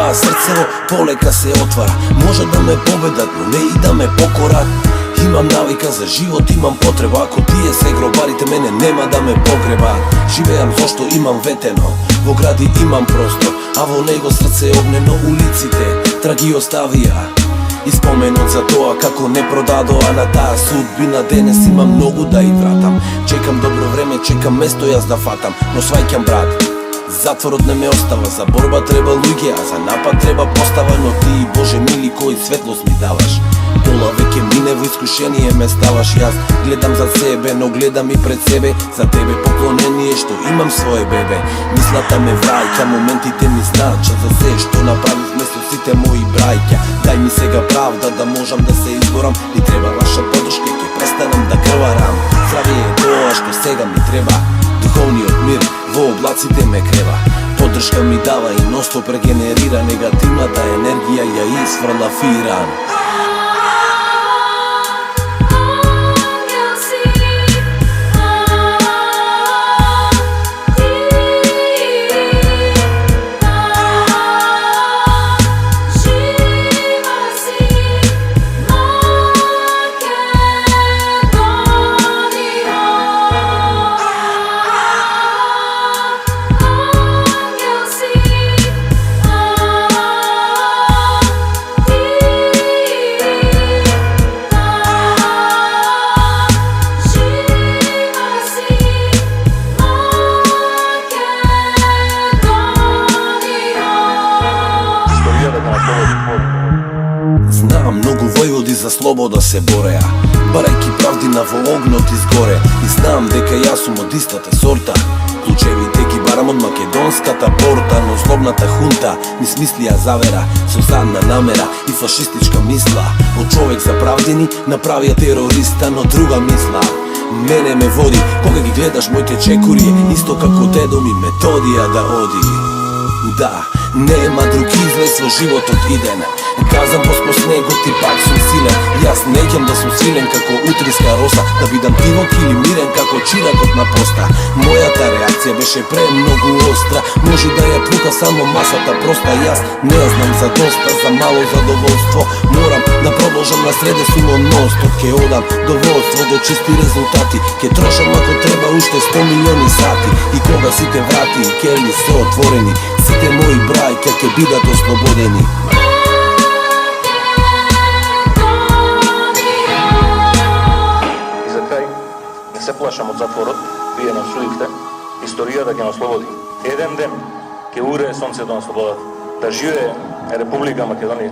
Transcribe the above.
Моја срцево полека се отвара. Може да ме победат, но не и да ме покорат. Имам навика за живот, имам потреба. Ако тие се гробарите, мене нема да ме погребаат. Живеам зашто имам ветено, во гради имам простор, а во него срце огнено. Улиците траги оставија и споменот за тоа како не продадоа на таа судбина. Денес имам многу да и вратам. Чекам добро време, чекам место јас да фатам. Но сваќам брат, затворот не ме остава. За борба треба луѓе, а за напад треба постава. Но ти, Боже мили, кој светлост ми даваш. Пола веќе мине, во искушение ме ставаш. Јас гледам за себе, но гледам и пред себе. За тебе поклонение што имам свое бебе. Мислата ме враќа, моментите ми значат за се што направивме со сите мои браќа. Дај ми сега правда да можам да се изборам. Ни треба ваша подршка, ќе престанам да крварам. Здравие е тоа што сега ми треба. Духовниот мир во облаците ме крева. Поддршка ми дава и ностоп регенерира. Негативната енергија ја изфрла фиран. Знам многу војводи за слобода се бореа, барајки правдина во огнот изгоре. И знам дека јас сум од истата сорта. Клучевите ги барам од македонската порта. Но злобната хунта ми смислија завера, со задна намера и фашистичка мисла. Од човек за правдини направија терориста. Но друга мисла мене ме води, кога ги гледаш моите чекури, исто како дедо ми Методија да оди. Да, нема друг излез во животот иден. Казам по снегот и пак сум силен. Јас неќам да сум силен како утриска роса, да бидам тивок или мирен како чиракот на поста. Мојата реакција беше премногу остра. Може да ја плука само масата проста. Јас не ја знам за доста, за мало задоволство. Морам да продолжам на среде сумо ностот. Ке одам до водство, до чисти резултати. Ке трошам ако треба уште 100 милиони сати. И кога сите врати и кели се отворени, сите мои брајка ке бидат ослободени. Не се плашам од затворот, вие нам судивте, историјата ќе нас ослободи. Еден ден ќе урее сонцето на слободата. Да живее Република Македонија.